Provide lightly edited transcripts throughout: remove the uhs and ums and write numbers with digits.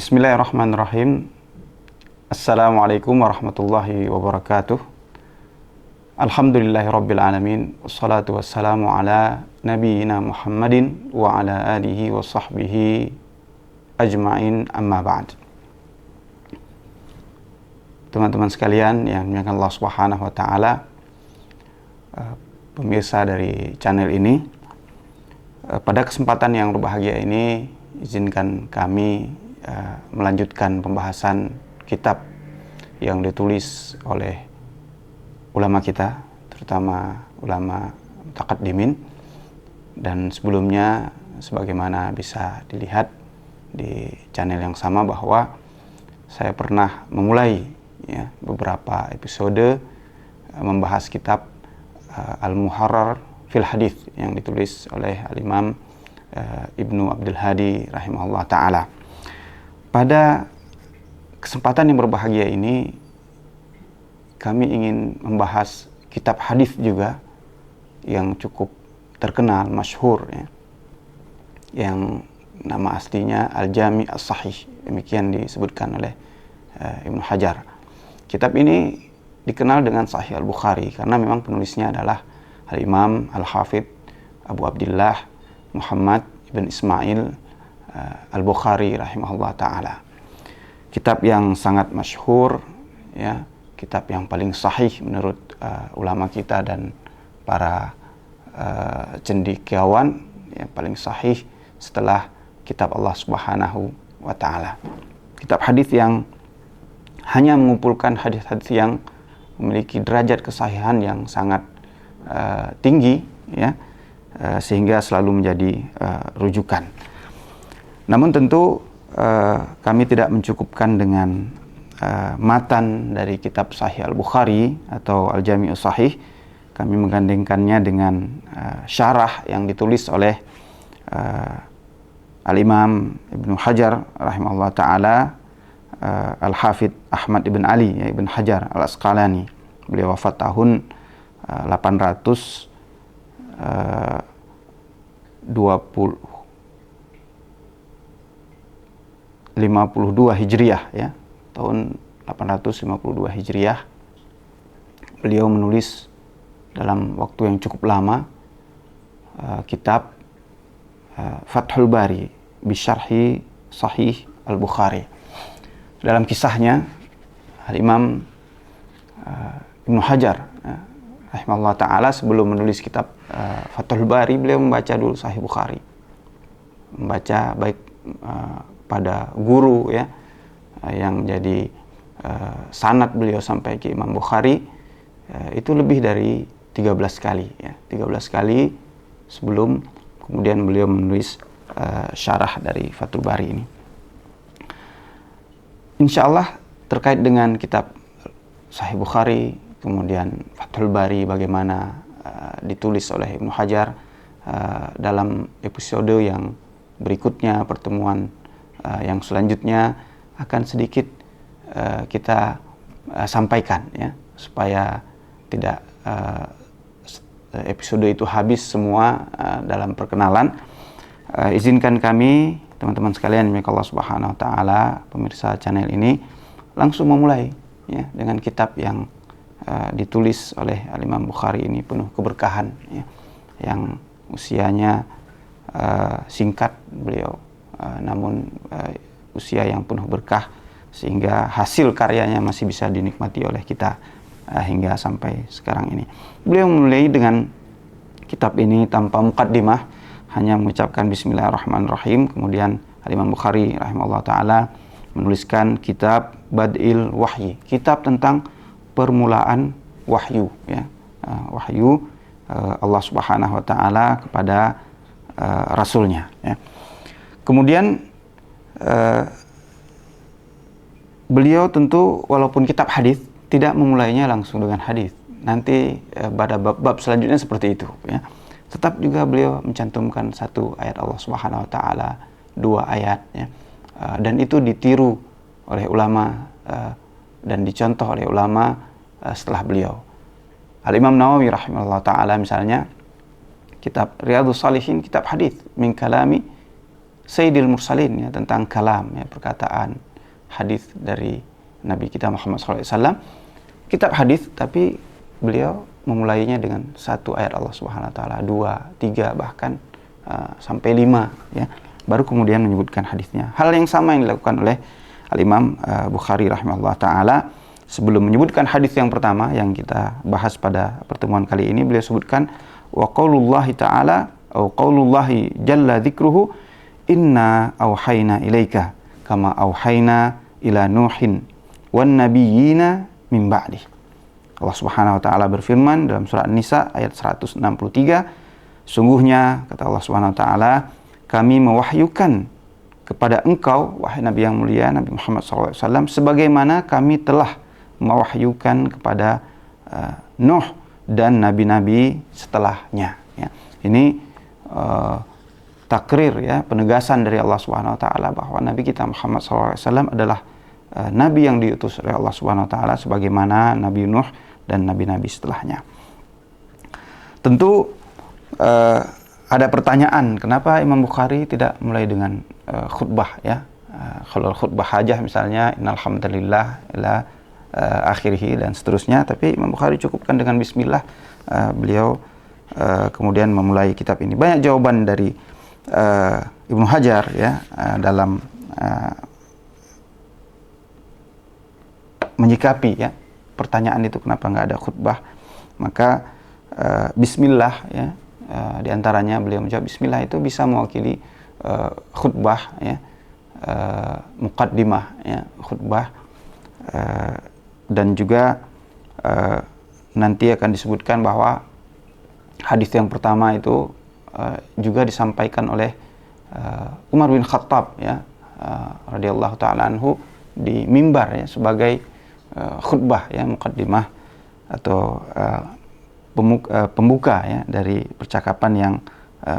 Bismillahirrahmanirrahim. Assalamualaikum warahmatullahi wabarakatuh. Alhamdulillahirabbil alamin. Wassalatu wassalamu ala nabiyyina Muhammadin wa ala alihi wa sahbihi ajma'in, amma ba'd. Teman-teman sekalian yang dimuliakan Allah Subhanahu wa taala, pemirsa dari channel ini, pada kesempatan yang berbahagia ini izinkan kami melanjutkan pembahasan kitab yang ditulis oleh ulama kita, terutama ulama mutaqaddimin. Dan sebelumnya, sebagaimana bisa dilihat di channel yang sama, bahwa saya pernah memulai beberapa episode membahas kitab Al-Muharrar fil Hadits yang ditulis oleh Al-Imam Ibnu Abdul Hadi rahimahullah ta'ala. Pada kesempatan yang berbahagia ini, kami ingin membahas kitab hadis juga yang cukup terkenal, masyhur, yang nama aslinya Al-Jami' As-Sahih, demikian disebutkan oleh Ibnu Hajar. Kitab ini dikenal dengan Sahih Al-Bukhari karena memang penulisnya adalah Al-Imam Al-Hafidh Abu Abdillah Muhammad ibn Ismail Al-Bukhari rahimahullah ta'ala. Kitab yang sangat masyhur, kitab yang paling sahih menurut ulama kita dan para cendekiawan, yang paling sahih setelah kitab Allah Subhanahu wa ta'ala. Kitab hadis yang hanya mengumpulkan hadis-hadis yang memiliki derajat kesahihan yang sangat tinggi, sehingga selalu menjadi rujukan. Namun tentu kami tidak mencukupkan dengan matan dari kitab Sahih Al-Bukhari atau Al-Jami' As-Sahih. Kami menggandengkannya dengan syarah yang ditulis oleh Al-Imam Ibnu Hajar rahimahullah ta'ala, Al-Hafidh Ahmad ibn Ali ibn Hajar Al-Asqalani. Beliau wafat tahun 852 Hijriah, tahun 852 Hijriah. Beliau menulis dalam waktu yang cukup lama kitab Fathul Bari bisyarhi Sahih Al-Bukhari. Dalam kisahnya, Al-Imam Ibnu Hajar rahimahullah ta'ala sebelum menulis kitab Fathul Bari, beliau membaca dulu Sahih Bukhari, membaca baik pada guru yang menjadi sanad beliau sampai ke Imam Bukhari, itu lebih dari 13 kali 13 kali sebelum kemudian beliau menulis syarah dari Fathul Bari ini. Insyaallah terkait dengan kitab Sahih Bukhari kemudian Fathul Bari bagaimana ditulis oleh Ibnu Hajar, dalam episode yang berikutnya, pertemuan yang selanjutnya akan sedikit kita sampaikan, supaya tidak episode itu habis semua dalam perkenalan. Izinkan kami, teman-teman sekalian yang Allah Subhanahu wa ta'ala, pemirsa channel ini, langsung memulai dengan kitab yang ditulis oleh Al-Imam Bukhari ini, penuh keberkahan, yang usianya singkat beliau, namun usia yang penuh berkah, sehingga hasil karyanya masih bisa dinikmati oleh kita hingga sampai sekarang ini. Beliau memulai dengan kitab ini tanpa muqaddimah, hanya mengucapkan Bismillahirrahmanirrahim. Kemudian Al-Imam Bukhari rahimahullah ta'ala menuliskan kitab Bad'il Wahyi, kitab tentang permulaan wahyu, wahyu Allah Subhanahu wa ta'ala kepada Rasulnya. Kemudian beliau tentu walaupun kitab hadis tidak memulainya langsung dengan hadis. Nanti pada bab selanjutnya seperti itu, Tetap juga beliau mencantumkan satu ayat Allah Subhanahu wa ta'ala, dua ayat, dan itu ditiru oleh ulama dan dicontoh oleh ulama setelah beliau. Al-Imam Nawawi rahimahullah ta'ala misalnya, kitab Riyadhus Shalihin, kitab hadis min kalami Sayyidil Mursalin, ya, tentang kalam, ya, perkataan hadis dari Nabi kita Muhammad SAW. Kitab hadis, tapi beliau memulainya dengan satu ayat Allah Subhanahu Wa Taala, 2, 3, bahkan sampai 5, ya, baru kemudian menyebutkan hadisnya. Hal yang sama yang dilakukan oleh Al-Imam Bukhari rahimahullah ta'ala. Sebelum menyebutkan hadis yang pertama yang kita bahas pada pertemuan kali ini, beliau sebutkan wa qaulullahi ta'ala atau qaulullahi jalla dzikruhu inna auhayna ilaika kama auhayna ila nuhin wan nabiyyina min ba'di. Allah Subhanahu wa taala berfirman dalam surah An-Nisa ayat 163, sungguhnya kata Allah Subhanahu wa taala, kami mewahyukan kepada engkau wahai Nabi yang mulia Nabi Muhammad SAW sebagaimana kami telah mewahyukan kepada Nuh dan nabi-nabi setelahnya, ya. Ini takrir, ya, penegasan dari Allah Subhanahu wa taala bahwa Nabi kita Muhammad SAW adalah nabi yang diutus oleh Allah Subhanahu wa taala sebagaimana Nabi Nuh dan nabi-nabi setelahnya. Tentu ada pertanyaan, kenapa Imam Bukhari tidak mulai dengan khutbah, ya? Kalau khutbah hajah misalnya innal hamdalillah ila akhirih dan seterusnya, tapi Imam Bukhari cukupkan dengan bismillah. Beliau kemudian memulai kitab ini. Banyak jawaban dari Ibnu Hajar, ya, dalam menyikapi, ya, pertanyaan itu kenapa nggak ada khutbah. Maka bismillah, ya, di antaranya beliau menjawab bismillah itu bisa mewakili khutbah, ya, muqaddimah, ya, khutbah, dan juga nanti akan disebutkan bahwa hadis yang pertama itu juga disampaikan oleh Umar bin Khattab, ya, radhiyallahu taala anhu di mimbar, ya, sebagai khutbah, ya, muqaddimah atau pembuka, ya, dari percakapan yang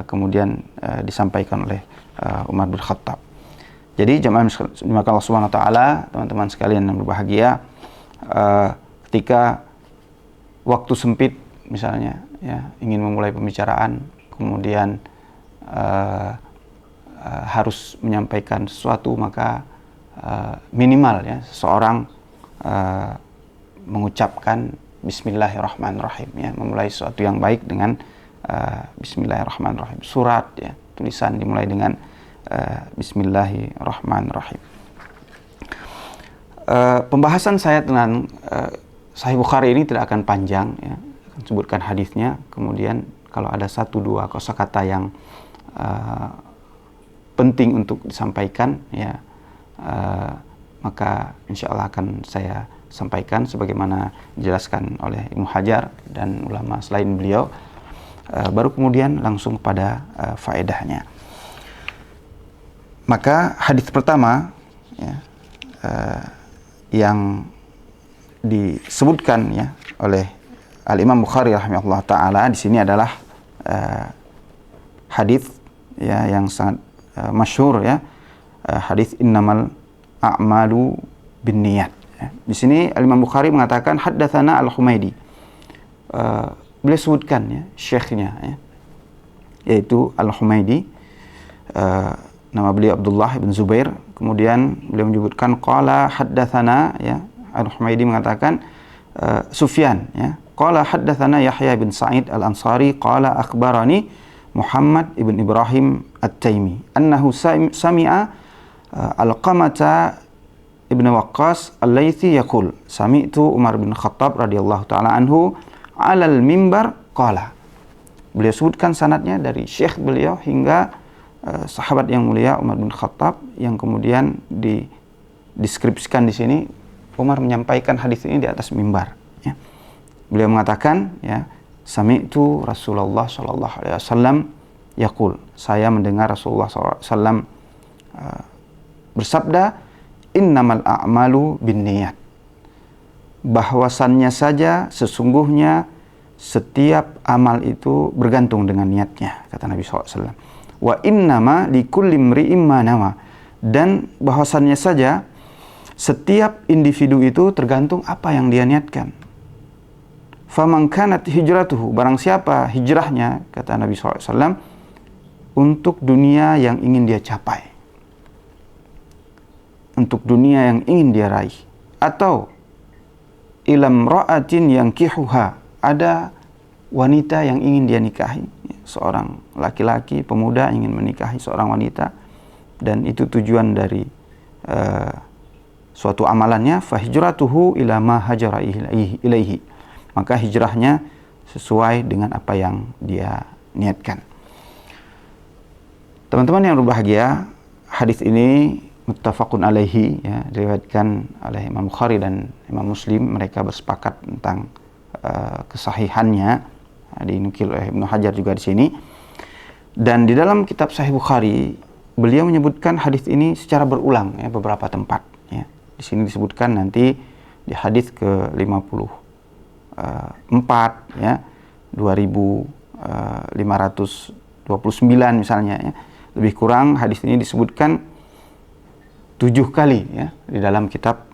kemudian disampaikan oleh Umar bin Khattab. Jadi jemaah dimakan Allah Subhanahu wa taala, teman-teman sekalian yang berbahagia, ketika waktu sempit misalnya, ya, ingin memulai pembicaraan, kemudian harus menyampaikan sesuatu, maka minimal, ya, seseorang mengucapkan Bismillahirrahmanirrahim, ya, memulai sesuatu yang baik dengan Bismillahirrahmanirrahim. Surat, ya, tulisan dimulai dengan Bismillahirrahmanirrahim. Pembahasan saya tentang Sahih Bukhari ini tidak akan panjang, ya, akan sebutkan hadisnya. Kemudian kalau ada 1-2 kosakata yang penting untuk disampaikan, ya, maka insya Allah akan saya sampaikan sebagaimana dijelaskan oleh Ibnu Hajar dan ulama selain beliau. Baru kemudian langsung pada faedahnya. Maka hadis pertama, ya, yang disebutkan, ya, oleh Al-Imam Bukhari rahimahullah taala di sini adalah hadis, ya, yang sangat masyhur, ya, hadis innamal a'malu binniyat. Di sini Al-Imam Bukhari mengatakan haddatsana Al-Humaidi. Beliau sebutkan, ya, syekhnya, ya, yaitu Al-Humaidi. Nama beliau Abdullah bin Zubair. Kemudian beliau menyebutkan qala haddatsana, ya, Al-Humaidi mengatakan Sufyan, ya, qala haddatsana Yahya bin Sa'id Al-Ansari qala akhbarani Muhammad ibn Ibrahim At-Taimi annahu sami'a Al-Qamata Ibn Waqqas Al-Laythi yaqul sami'tu Umar bin Khattab radhiyallahu taala anhu 'alal mimbar qala. Beliau sebutkan sanadnya dari syekh beliau hingga sahabat yang mulia Umar bin Khattab, yang kemudian dideskripsikan di sini Umar menyampaikan hadis ini di atas mimbar, ya. Beliau mengatakan, ya, sami'tu Rasulullah sallallahu alaihi wasallam yaqul, saya mendengar Rasulullah sallallahu alaihi wasallam bersabda, innamal a'malu binniyat, bahwasannya saja sesungguhnya setiap amal itu bergantung dengan niatnya, kata Nabi SAW. Wa innama likulli imri'in ma nawa, dan bahwasannya saja setiap individu itu tergantung apa yang dia niatkan. Faman kanat hijratuhu, barang siapa hijrahnya, kata Nabi SAW, untuk dunia yang ingin dia capai, untuk dunia yang ingin dia raih, atau ilam ra'atin yang kihuha, ada wanita yang ingin dia nikahi, seorang laki-laki pemuda ingin menikahi seorang wanita, dan itu tujuan dari suatu amalannya, fahijratuhu ila ma hajara ilaihi, maka hijrahnya sesuai dengan apa yang dia niatkan. Teman-teman yang berbahagia, hadis ini muttafaqun alaihi, ya, diriwayatkan oleh Imam Bukhari dan Imam Muslim. Mereka bersepakat tentang kesahihannya, dinukil oleh Ibnu Hajar juga di sini. Dan di dalam kitab Sahih Bukhari, beliau menyebutkan hadis ini secara berulang, ya, beberapa tempat, ya. Di sini disebutkan nanti di hadis ke-54, ya, 2529 misalnya, ya. Lebih kurang hadis ini disebutkan 7 kali, ya, di dalam kitab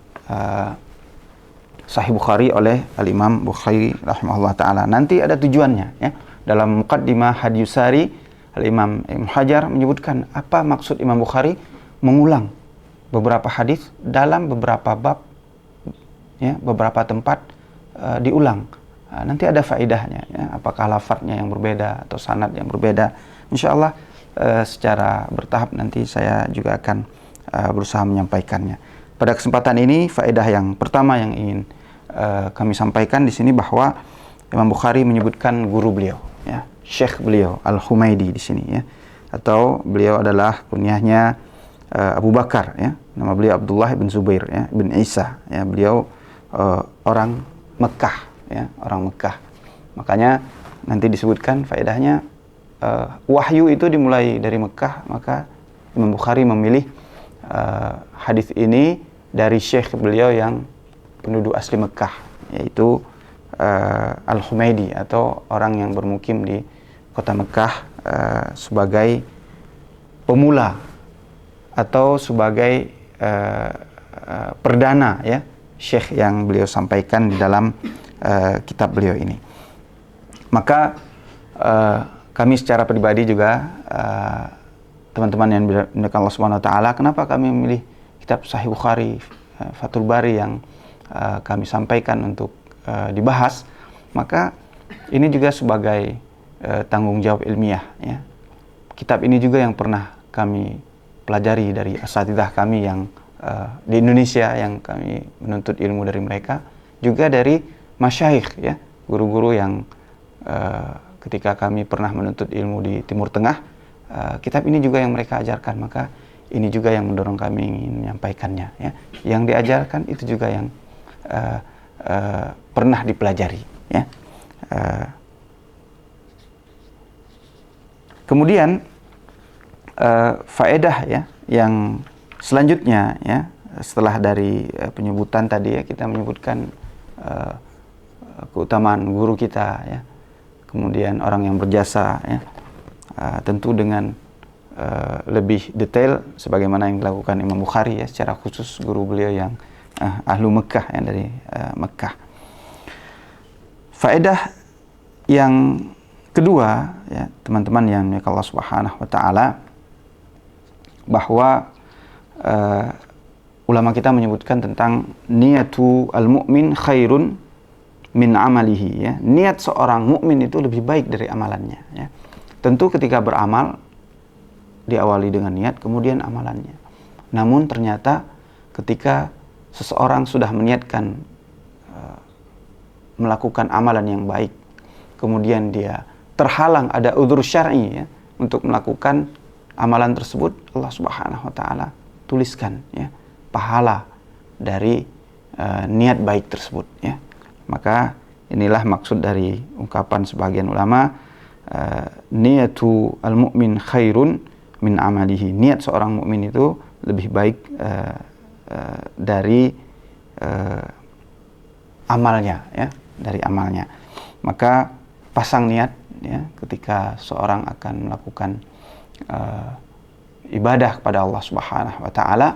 Sahih Bukhari oleh Al-Imam Bukhari rahimahullah ta'ala. Nanti ada tujuannya, ya. Dalam Muqaddimah Hadiyusari, Al-Imam Ibnu Hajar menyebutkan apa maksud Imam Bukhari mengulang beberapa hadis dalam beberapa bab, ya, beberapa tempat diulang. Nanti ada faedahnya, ya, apakah lafadznya yang berbeda atau sanad yang berbeda. Insyaallah secara bertahap nanti saya juga akan berusaha menyampaikannya. Pada kesempatan ini, faedah yang pertama yang ingin kami sampaikan di sini bahwa Imam Bukhari menyebutkan guru beliau, ya, Syekh beliau Al-Humaidi di sini, ya, atau beliau adalah kunyahnya Abu Bakar, ya, nama beliau Abdullah bin Zubair, ya, bin Isa, ya, beliau orang Mekah, ya, orang Mekah. Makanya nanti disebutkan faedahnya, wahyu itu dimulai dari Mekah, maka Imam Bukhari memilih hadis ini dari syekh beliau yang penduduk asli Mekah, yaitu Al-Humaidi, atau orang yang bermukim di kota Mekah sebagai pemula atau sebagai perdana, ya, syekh yang beliau sampaikan di dalam kitab beliau ini. Maka kami secara pribadi juga, teman-teman yang dimuliakan Allah Subhanahu wa taala, kenapa kami memilih kitab Sahih Bukhari, Fathul Bari yang kami sampaikan untuk dibahas, maka ini juga sebagai tanggung jawab ilmiah, ya. Kitab ini juga yang pernah kami pelajari dari asatidzah kami yang di Indonesia, yang kami menuntut ilmu dari mereka, juga dari masyayikh, ya, guru-guru yang ketika kami pernah menuntut ilmu di Timur Tengah, kitab ini juga yang mereka ajarkan, maka ini juga yang mendorong kami ingin menyampaikannya, ya. Yang diajarkan itu juga yang pernah dipelajari, ya. Kemudian faedah, ya, yang selanjutnya, ya, setelah dari penyebutan tadi, ya, kita menyebutkan keutamaan guru kita, ya, kemudian orang yang berjasa, ya, tentu dengan lebih detail sebagaimana yang dilakukan Imam Bukhari, ya, secara khusus guru beliau yang ahlu Mekah, yang dari Mekah. Faedah yang kedua, ya, teman-teman yang dimuliakan Allah Subhanahu wa taala, bahwa ulama kita menyebutkan tentang niyatu al-mu'min khairun min amalihi, ya. Niat seorang mukmin itu lebih baik dari amalannya, ya. Tentu ketika beramal diawali dengan niat, kemudian amalannya. Namun ternyata ketika seseorang sudah meniatkan melakukan amalan yang baik, kemudian dia terhalang, ada udzur syar'i, ya, untuk melakukan amalan tersebut, Allah Subhanahu wa taala tuliskan, ya, pahala dari niat baik tersebut, ya. Maka inilah maksud dari ungkapan sebagian ulama, niyatu al-mu'min khairun min amalihi. Niat seorang mukmin itu lebih baik dari amalnya, ya, dari amalnya. Maka pasang niat, ya, ketika seorang akan melakukan ibadah kepada Allah Subhanahu wa taala,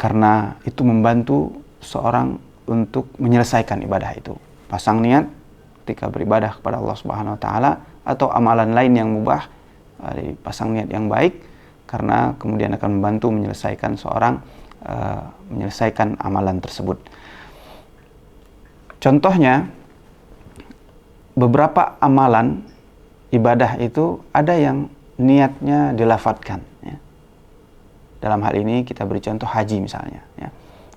karena itu membantu seorang untuk menyelesaikan ibadah itu. Pasang niat ketika beribadah kepada Allah Subhanahu wa taala atau amalan lain yang mubah, dipasang niat yang baik, karena kemudian akan membantu menyelesaikan seorang menyelesaikan amalan tersebut. Contohnya, beberapa amalan ibadah itu ada yang niatnya dilafadzkan, ya. Dalam hal ini kita beri contoh haji misalnya, ya.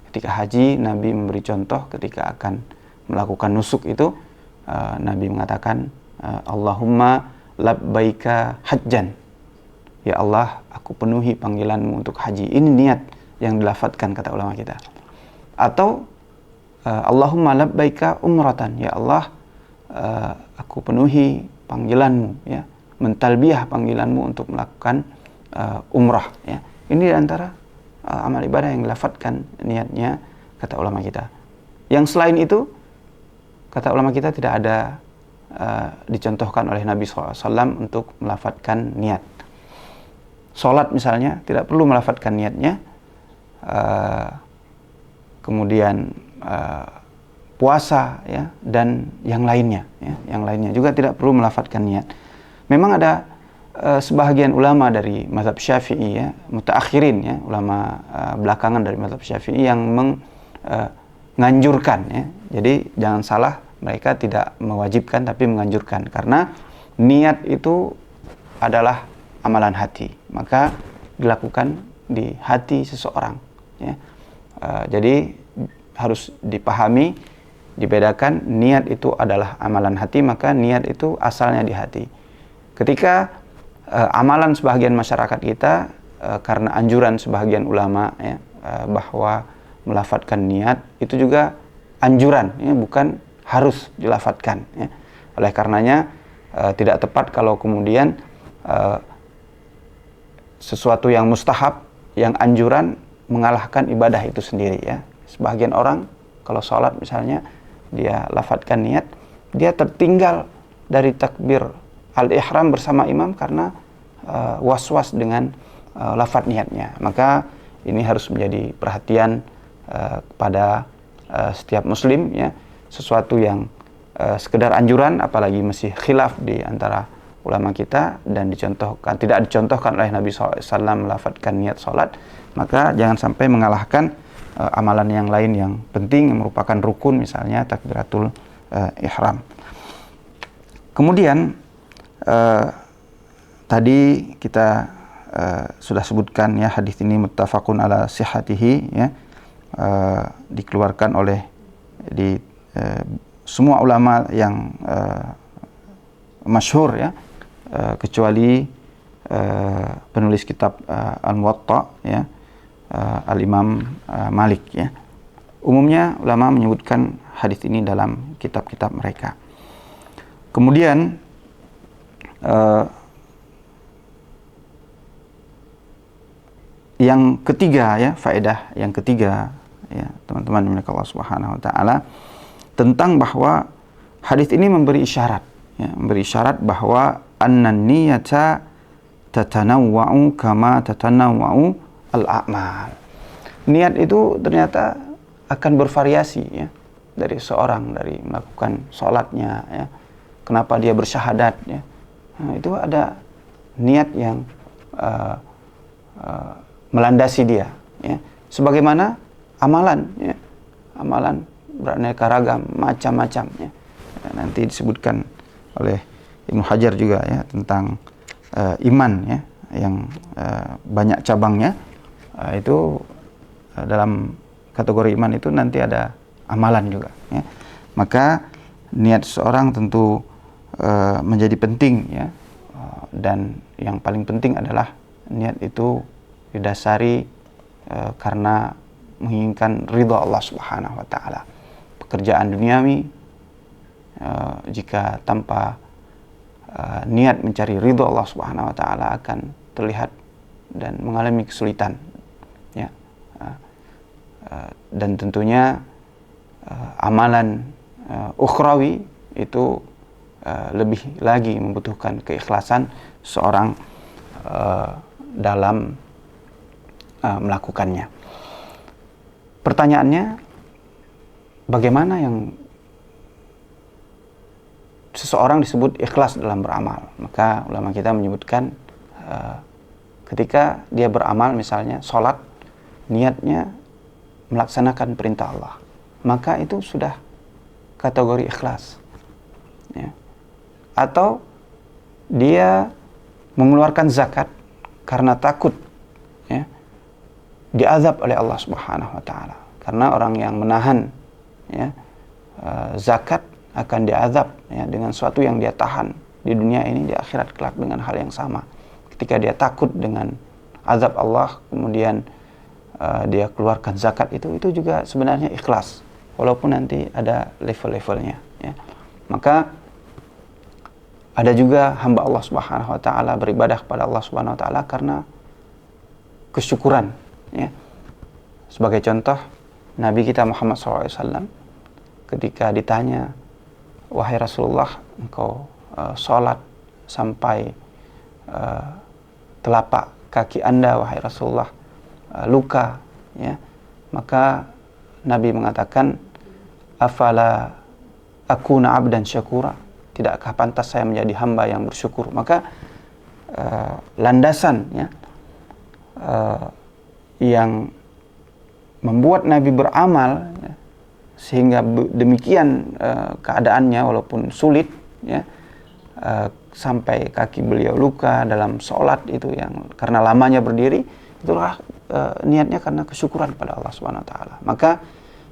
Ketika haji, Nabi memberi contoh ketika akan melakukan nusuk itu, Nabi mengatakan, Allahumma labbaika hajjan. Ya Allah, aku penuhi panggilanmu untuk haji. Ini niat yang dilafadzkan, kata ulama kita. Atau Allahumma labbaika umratan. Ya Allah, aku penuhi panggilanmu, ya, mentalbiyah panggilanmu untuk melakukan umrah, ya. Ini diantara amal ibadah yang dilafadzkan niatnya, kata ulama kita. Yang selain itu, kata ulama kita, tidak ada dicontohkan oleh Nabi SAW untuk melafadzkan niat. Sholat misalnya tidak perlu melafadzkan niatnya. Kemudian puasa, ya, dan yang lainnya, ya, yang lainnya juga tidak perlu melafadzkan niat. Memang ada sebahagian ulama dari mazhab Syafi'i, ya, mutaakhirin, ya, ulama belakangan dari mazhab Syafi'i yang menganjurkan, ya. Jadi jangan salah, mereka tidak mewajibkan tapi menganjurkan, karena niat itu adalah amalan hati, maka dilakukan di hati seseorang, ya. Jadi harus dipahami, dibedakan, niat itu adalah amalan hati, maka niat itu asalnya di hati. Ketika amalan sebahagian masyarakat kita, karena anjuran sebahagian ulama, ya, bahwa melafadzkan niat itu juga anjuran, ya, bukan harus dilafadzkan, ya. Oleh karenanya tidak tepat kalau kemudian sesuatu yang mustahab, yang anjuran, mengalahkan ibadah itu sendiri, ya. Sebagian orang kalau sholat misalnya, dia lafadzkan niat, dia tertinggal dari takbir al-ihram bersama imam karena was-was dengan lafadz niatnya. Maka ini harus menjadi perhatian kepada setiap muslim, ya. Sesuatu yang sekedar anjuran, apalagi masih khilaf di antara ulama kita dan dicontohkan, tidak dicontohkan oleh Nabi SAW melafadzkan niat sholat, maka jangan sampai mengalahkan amalan yang lain yang penting, yang merupakan rukun, misalnya takbiratul ihram. Kemudian tadi kita sudah sebutkan, ya, hadis ini muttafaqun ala sihhatihi, ya, dikeluarkan oleh semua ulama yang masyhur, ya, kecuali penulis kitab Al-Muwatta, ya, Al-Imam Malik, ya. Umumnya ulama menyebutkan hadis ini dalam kitab-kitab mereka. Kemudian yang ketiga, ya, faedah yang ketiga, ya, teman-teman yang Allah Subhanahu wa taala, tentang bahwa hadis ini memberi isyarat, ya, memberi isyarat bahwa annan niyata tatanawwa'u kama tatanawwa'u al-a'mal. Niat itu ternyata akan bervariasi, ya, dari seorang, dari melakukan sholatnya, ya, kenapa dia bersyahadat, ya. Nah, itu ada niat yang melandasi dia, ya. Sebagaimana amalan, ya, amalan beraneka ragam, macam-macam, ya. Nanti disebutkan oleh Ibnu Hajar juga, ya, tentang iman, ya, yang banyak cabangnya. Itu dalam kategori iman itu nanti ada amalan juga, ya. Maka niat seorang tentu menjadi penting, ya, dan yang paling penting adalah niat itu didasari karena menginginkan ridha Allah Subhanahu wa taala. Pekerjaan duniawi jika tanpa niat mencari ridha Allah Subhanahu wa taala akan terlihat dan mengalami kesulitan, ya. Dan tentunya amalan ukhrawi itu lebih lagi membutuhkan keikhlasan seorang dalam melakukannya. Pertanyaannya, bagaimana yang seseorang disebut ikhlas dalam beramal. Maka ulama kita menyebutkan ketika dia beramal, misalnya sholat, niatnya melaksanakan perintah Allah, maka itu sudah kategori ikhlas. Ya. Atau dia mengeluarkan zakat karena takut ya, diazab oleh Allah Subhanahu wa taala. Karena orang yang menahan ya, zakat akan diazab ya, dengan sesuatu yang dia tahan di dunia ini, di akhirat kelak dengan hal yang sama. Ketika dia takut dengan azab Allah, kemudian dia keluarkan zakat, itu juga sebenarnya ikhlas, walaupun nanti ada level-levelnya ya. Maka ada juga hamba Allah Subhanahu wa taala beribadah kepada Allah Subhanahu wa taala karena kesyukuran ya. Sebagai contoh, Nabi kita Muhammad SAW ketika ditanya, wahai Rasulullah, engkau sholat sampai telapak kaki Anda, wahai Rasulullah, luka ya, maka Nabi mengatakan, afala akuna abdan syakura, tidakkah pantas saya menjadi hamba yang bersyukur? Maka landasan ya, yang membuat Nabi beramal ya, sehingga demikian keadaannya walaupun sulit ya, sampai kaki beliau luka dalam sholat itu yang karena lamanya berdiri, itulah niatnya karena kesyukuran pada Allah Subhanahu wa taala. Maka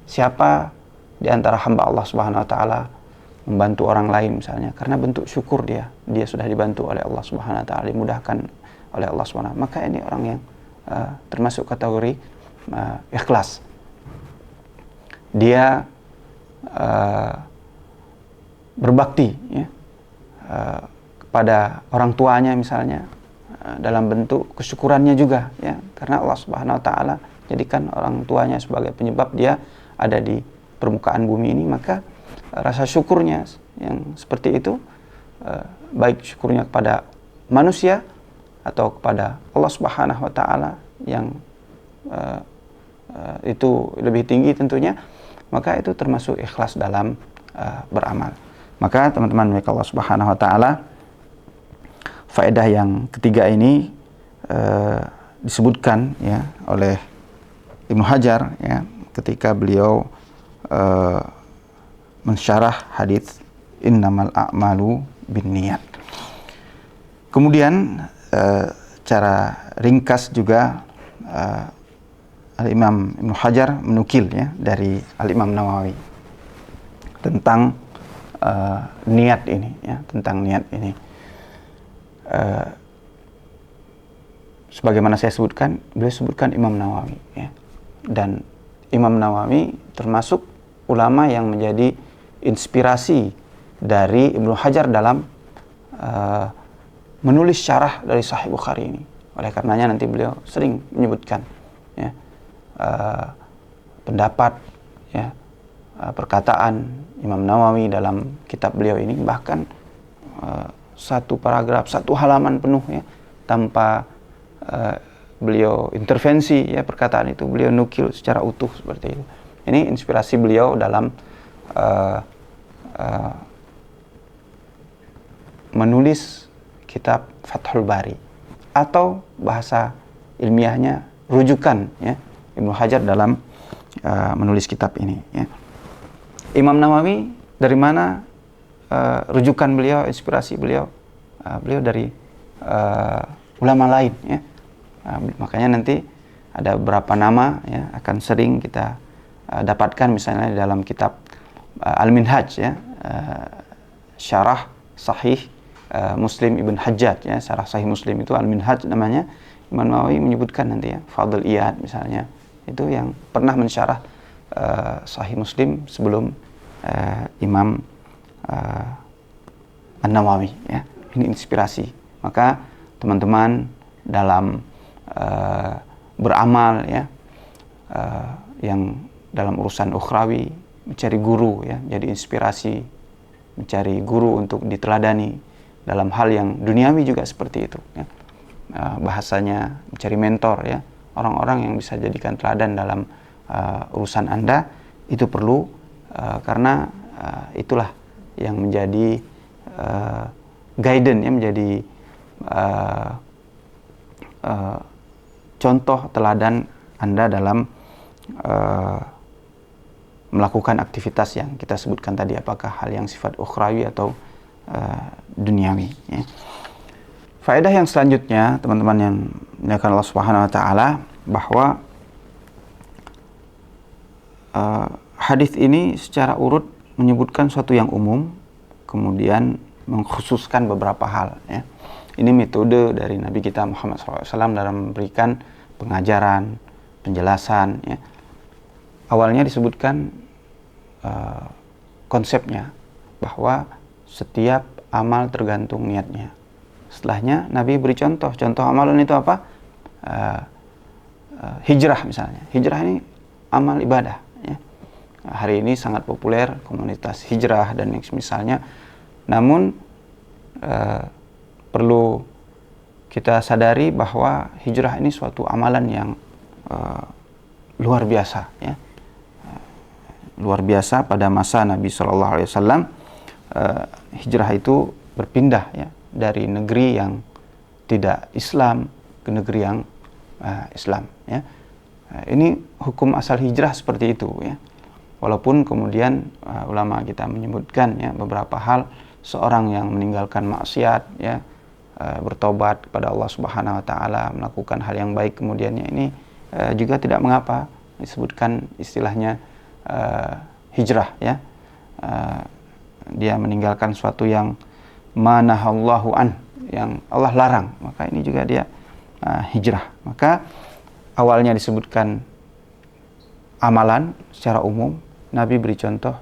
siapa di antara hamba Allah Subhanahu wa taala membantu orang lain misalnya karena bentuk syukur, dia sudah dibantu oleh Allah Subhanahu wa taala, dimudahkan oleh Allah Subhanahu wa taala, maka ini orang yang termasuk kategori ikhlas. Dia berbakti ya, kepada orang tuanya misalnya dalam bentuk kesyukurannya juga ya, karena Allah Subhanahu wa taala jadikan orang tuanya sebagai penyebab dia ada di permukaan bumi ini. Maka rasa syukurnya yang seperti itu, baik syukurnya kepada manusia atau kepada Allah Subhanahu wa taala yang itu lebih tinggi tentunya, maka itu termasuk ikhlas dalam beramal. Maka teman-teman milik Allah Subhanahu wa taala, faedah yang ketiga ini disebutkan ya oleh Ibnu Hajar ya ketika beliau mensyarah hadits innamal a'malu binniyat. Kemudian cara ringkas juga Al-Imam Ibnu Hajar menukil ya dari Al-Imam Nawawi tentang niat ini ya, tentang niat ini. Sebagaimana saya sebutkan, beliau sebutkan Imam Nawawi ya. Dan Imam Nawawi termasuk ulama yang menjadi inspirasi dari Ibnu Hajar dalam menulis syarah dari Sahih Bukhari ini. Oleh karenanya nanti beliau sering menyebutkan ya, pendapat ya, perkataan Imam Nawawi dalam kitab beliau ini, bahkan satu paragraf, satu halaman penuh ya, tanpa beliau intervensi ya, perkataan itu beliau nukil secara utuh seperti itu. Ini inspirasi beliau dalam menulis kitab Fathul Bari, atau bahasa ilmiahnya rujukan ya, Ibnu Hajar dalam menulis kitab ini ya. Imam Nawawi dari mana rujukan beliau, inspirasi beliau? Beliau dari ulama lain ya. Makanya nanti ada beberapa nama ya akan sering kita dapatkan misalnya dalam kitab Al-Minhaj ya, syarah Sahih Muslim Ibn Hajjaj ya, syarah Sahih Muslim itu Al-Minhaj namanya. Imam Nawawi menyebutkan nanti ya, Fadl Iyad misalnya, itu yang pernah mensyarah Sahih Muslim sebelum Imam An-Nawawi ya. Ini inspirasi. Maka teman-teman dalam beramal ya, yang dalam urusan ukhrawi, mencari guru ya, jadi inspirasi, mencari guru untuk diteladani. Dalam hal yang duniawi juga seperti itu ya. Bahasanya mencari mentor ya, orang-orang yang bisa jadikan teladan dalam urusan Anda, itu perlu karena itulah yang menjadi guidance ya, menjadi contoh teladan Anda dalam melakukan aktivitas yang kita sebutkan tadi, apakah hal yang sifat ukhrawi atau duniawi ya. Faedah yang selanjutnya teman-teman yang dimuliakan Allah Subhanahu wa taala, bahwa hadis ini secara urut menyebutkan suatu yang umum, kemudian mengkhususkan beberapa hal ya. Ini metode dari Nabi kita Muhammad SAW dalam memberikan pengajaran, penjelasan ya. Awalnya disebutkan konsepnya bahwa setiap amal tergantung niatnya. Setelahnya Nabi beri contoh amalan itu apa? Hijrah misalnya. Hijrah ini amal ibadah ya. Hari ini sangat populer komunitas hijrah dan yang misalnya. Namun perlu kita sadari bahwa hijrah ini suatu amalan yang luar biasa ya. Luar biasa pada masa Nabi SAW. Hijrah itu berpindah ya, dari negeri yang tidak Islam ke negeri yang Islam ya. Ini hukum asal hijrah seperti itu ya. Walaupun kemudian ulama kita menyebutkan ya beberapa hal, seorang yang meninggalkan maksiat ya, bertobat kepada Allah Subhanahu wa taala, melakukan hal yang baik kemudiannya, ini juga tidak mengapa disebutkan istilahnya hijrah ya. Dia meninggalkan suatu yang manahallahu an, yang Allah larang, maka ini juga dia hijrah. Maka awalnya disebutkan amalan secara umum, Nabi beri contoh,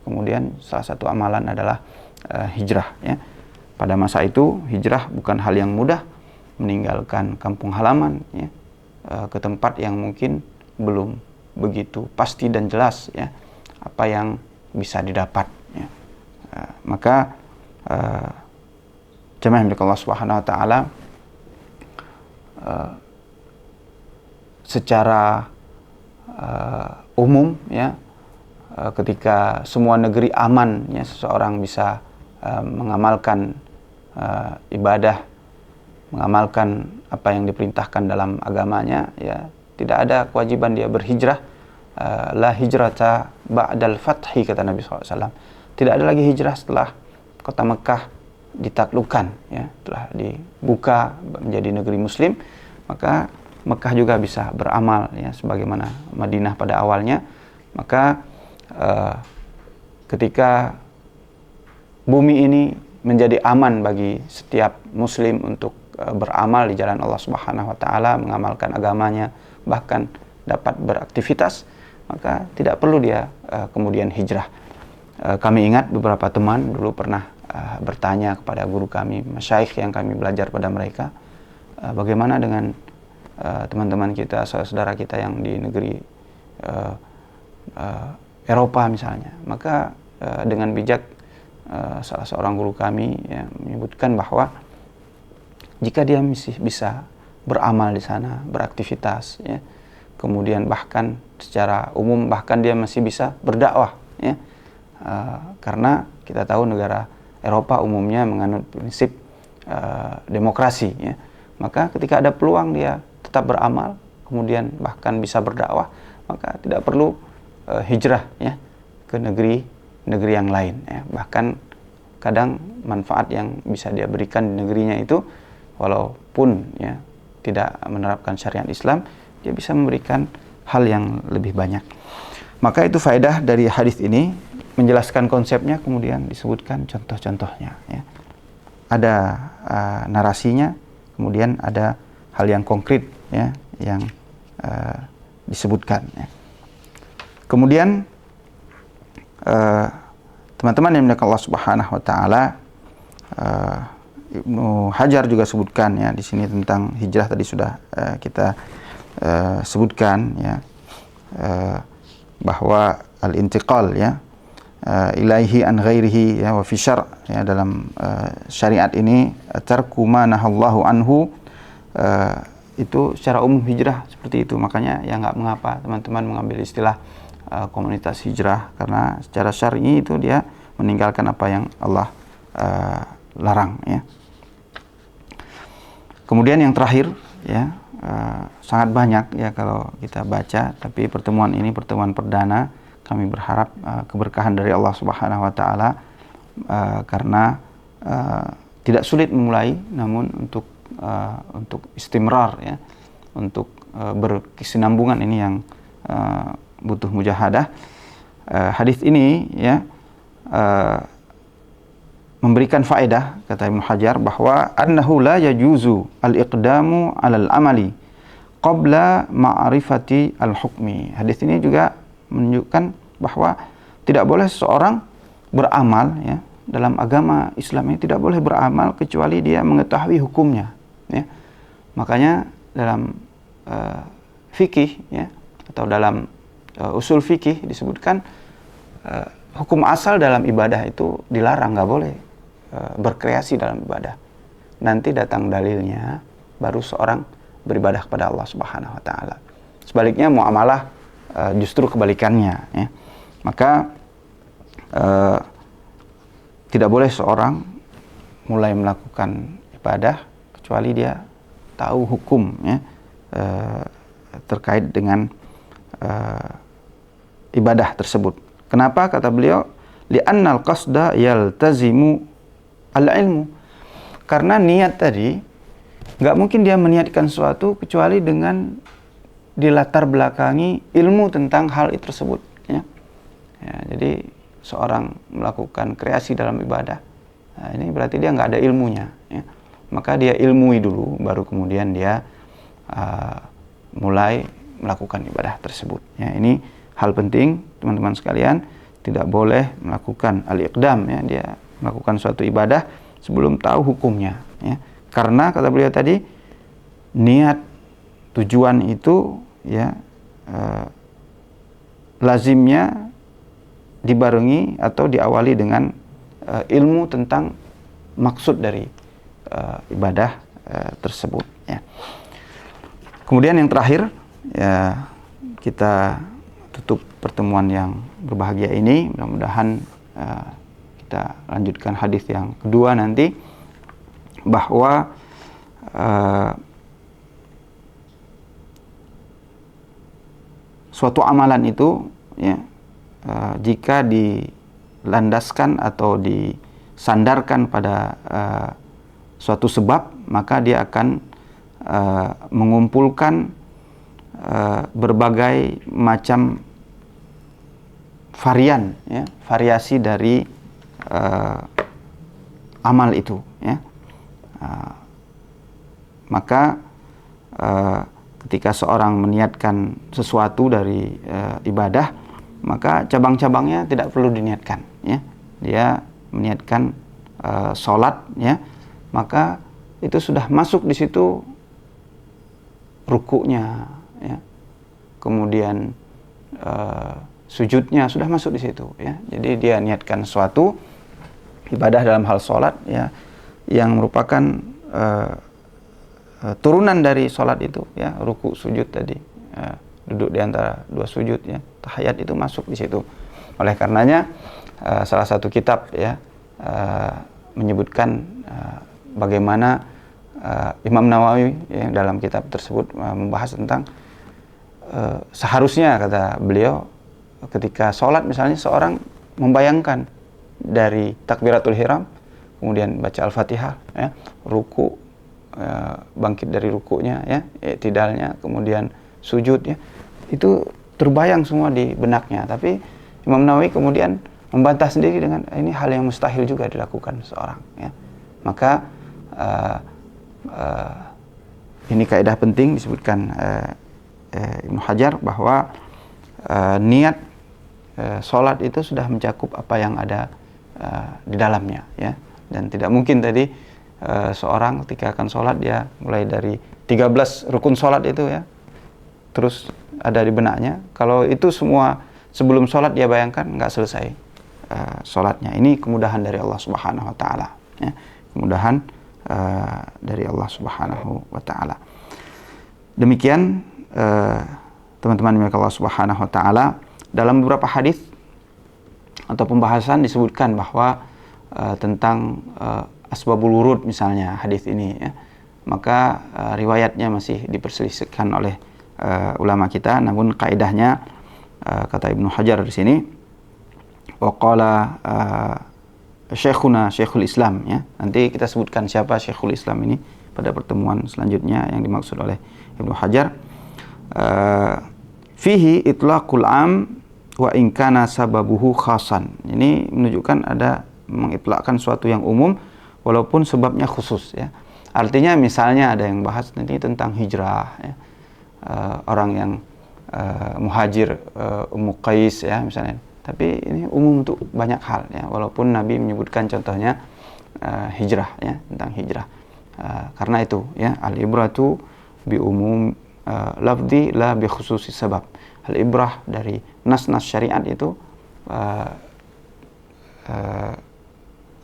kemudian salah satu amalan adalah hijrah ya. Pada masa itu hijrah bukan hal yang mudah, meninggalkan kampung halaman ya, ke tempat yang mungkin belum begitu pasti dan jelas ya apa yang bisa didapat ya. Maka jemaah yang Allah Subhanahu wa taala, secara umum ya, ketika semua negeri aman ya, seseorang bisa mengamalkan ibadah, mengamalkan apa yang diperintahkan dalam agamanya ya, tidak ada kewajiban dia berhijrah. La hijrata ba'dal fathi, kata Nabi SAW. Tidak ada lagi hijrah setelah kota Mekah ditaklukkan ya, telah dibuka menjadi negeri muslim. Maka Mekah juga bisa beramal ya, sebagaimana Madinah pada awalnya. Maka ketika bumi ini menjadi aman bagi setiap muslim untuk beramal di jalan Allah Subhanahu wa taala, mengamalkan agamanya, bahkan dapat beraktivitas, maka tidak perlu dia kemudian hijrah. Kami ingat beberapa teman dulu pernah bertanya kepada guru kami, masyayikh yang kami belajar pada mereka, bagaimana dengan teman-teman kita, saudara kita yang di negeri Eropa misalnya. Maka dengan bijak salah seorang guru kami ya, menyebutkan bahwa jika dia masih bisa beramal di sana, beraktivitas ya, kemudian bahkan secara umum bahkan dia masih bisa berdakwah ya, karena kita tahu negara Eropa umumnya menganut prinsip demokrasi ya. Maka ketika ada peluang dia tetap beramal, kemudian bahkan bisa berdakwah, maka tidak perlu hijrah ya ke negeri yang lain ya. Bahkan kadang manfaat yang bisa dia berikan di negerinya itu, walaupun ya tidak menerapkan syariat Islam, dia bisa memberikan hal yang lebih banyak. Maka itu faedah dari hadis ini, menjelaskan konsepnya, kemudian disebutkan contoh-contohnya ya. Ada narasinya, kemudian ada hal yang konkret ya yang disebutkan ya. Kemudian teman-teman yang dimuliakan Allah Subhanahu wa taala, Ibnu Hajar juga sebutkan ya di sini tentang hijrah, tadi sudah kita sebutkan ya, bahwa al-intiqal ya ilaihi an ghairihi ya, wa fi syar' ya, dalam syariat ini tarku ma nahallahu anhu, itu secara umum hijrah seperti itu. Makanya ya nggak mengapa teman-teman mengambil istilah komunitas hijrah, karena secara syar'i itu dia meninggalkan apa yang Allah larang ya. Kemudian yang terakhir ya, sangat banyak ya kalau kita baca, tapi pertemuan ini pertemuan perdana, kami berharap keberkahan dari Allah Subhanahu wa taala, karena tidak sulit memulai, namun untuk istimrar ya, untuk berkesinambungan ini yang butuh mujahadah. Hadis ini ya memberikan faedah, kata Ibnu Hajar, bahwa annahu la yajuzu al-iqdamu 'alal amali qabla ma'rifati al-hukmi. Hadis ini juga menunjukkan bahwa tidak boleh seseorang beramal ya, dalam agama Islam ini tidak boleh beramal kecuali dia mengetahui hukumnya ya. Makanya dalam fikih ya, atau dalam usul fikih disebutkan hukum asal dalam ibadah itu dilarang, nggak boleh berkreasi dalam ibadah. Nanti datang dalilnya baru seorang beribadah kepada Allah Subhanahu wa taala. Sebaliknya muamalah justru kebalikannya ya. Maka tidak boleh seorang mulai melakukan ibadah kecuali dia tahu hukum ya, terkait dengan ibadah tersebut. Kenapa? Kata beliau, li'annal qasda yaltazimu al-ilmu. Karena niat tadi nggak mungkin dia meniatkan sesuatu kecuali dengan dilatar belakangi ilmu tentang hal itu tersebut ya. Ya, jadi seorang melakukan kreasi dalam ibadah, nah, ini berarti dia nggak ada ilmunya ya. Maka dia ilmui dulu, baru kemudian dia mulai melakukan ibadah tersebut ya. Ini hal penting teman-teman sekalian, tidak boleh melakukan al-iqdam ya, dia melakukan suatu ibadah sebelum tahu hukumnya ya. Karena kata beliau tadi, niat tujuan itu ya lazimnya dibarengi atau diawali dengan ilmu tentang maksud dari ibadah tersebut ya. Kemudian yang terakhir ya, kita tutup pertemuan yang berbahagia ini, mudah-mudahan kita lanjutkan hadis yang kedua nanti, bahwa suatu amalan itu ya, jika dilandaskan atau disandarkan pada suatu sebab, maka dia akan mengumpulkan berbagai macam varian ya, variasi dari amal itu ya. Maka ketika seorang meniatkan sesuatu dari ibadah, maka cabang-cabangnya tidak perlu diniatkan ya. Dia meniatkan sholat ya, maka itu sudah masuk di situ rukuknya ya, kemudian sujudnya sudah masuk di situ ya. Jadi dia niatkan suatu ibadah dalam hal sholat ya, yang merupakan turunan dari sholat itu ya, ruku sujud tadi, duduk di antara dua sujud ya, tahiyat itu masuk di situ. Oleh karenanya salah satu kitab ya menyebutkan bagaimana Imam Nawawi ya, dalam kitab tersebut membahas tentang seharusnya, kata beliau, ketika sholat misalnya seorang membayangkan dari takbiratul ihram, kemudian baca Al-Fatihah ya, ruku, bangkit dari rukunya ya, i'tidalnya, kemudian sujud ya, itu terbayang semua di benaknya. Tapi Imam Nawawi kemudian membantah sendiri dengan ini hal yang mustahil juga dilakukan seorang ya. Maka ini kaidah penting disebutkan Ibnu Hajar, bahwa niat sholat itu sudah mencakup apa yang ada di dalamnya ya. Dan tidak mungkin tadi seorang ketika akan sholat dia mulai dari 13 rukun sholat itu ya, terus ada di benaknya. Kalau itu semua sebelum sholat dia bayangkan, nggak selesai sholatnya. Ini kemudahan dari Allah Subhanahu wa taala ya. Kemudahan dari Allah Subhanahu wa taala. Demikian teman-teman yang Allah Subhanahu wa taala, dalam beberapa hadis atau pembahasan disebutkan bahwa tentang asbabul wurud misalnya hadis ini ya, maka riwayatnya masih diperselisihkan oleh ulama kita, namun kaidahnya kata Ibnu Hajar di sini waqala Syekhuna Syekhul Islam ya. Nanti kita sebutkan siapa Syekhul Islam ini pada pertemuan selanjutnya yang dimaksud oleh Ibnu Hajar. Fihi itlaqul am wa in kana sababuhu khasan. Ini menunjukkan ada mengitlakkan suatu yang umum walaupun sebabnya khusus ya. Artinya misalnya ada yang bahas nanti tentang hijrah ya. Orang yang muhajir Ummu Qais ya misalnya. Tapi ini umum untuk banyak hal ya, walaupun Nabi menyebutkan contohnya hijrah ya, tentang hijrah. Karena itu ya, al-ibratu bi umum lafzi la bi khususi sabab. Al-ibrah dari nas-nas syariat itu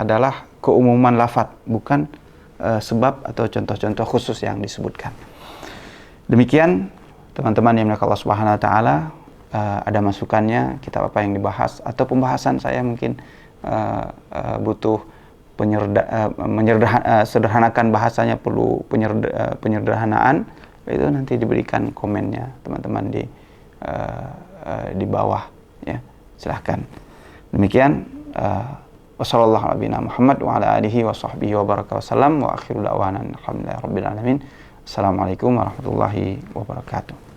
adalah keumuman lafaz, bukan sebab atau contoh-contoh khusus yang disebutkan. Demikian teman-teman yang dimuliakan Allah Subhanahu wa taala, ada masukannya kitab apa yang dibahas atau pembahasan saya mungkin butuh sederhanakan bahasanya, perlu penyederhanaan, itu nanti diberikan komennya teman-teman di bawah ya, silahkan. Demikian wassallallahu ala nabiyina Muhammad wa ala alihi wa sahbihi wa baraka wasallam wa akhiru da'wana alhamdulillahi rabbil alamin. Assalamualaikum warahmatullahi wabarakatuh.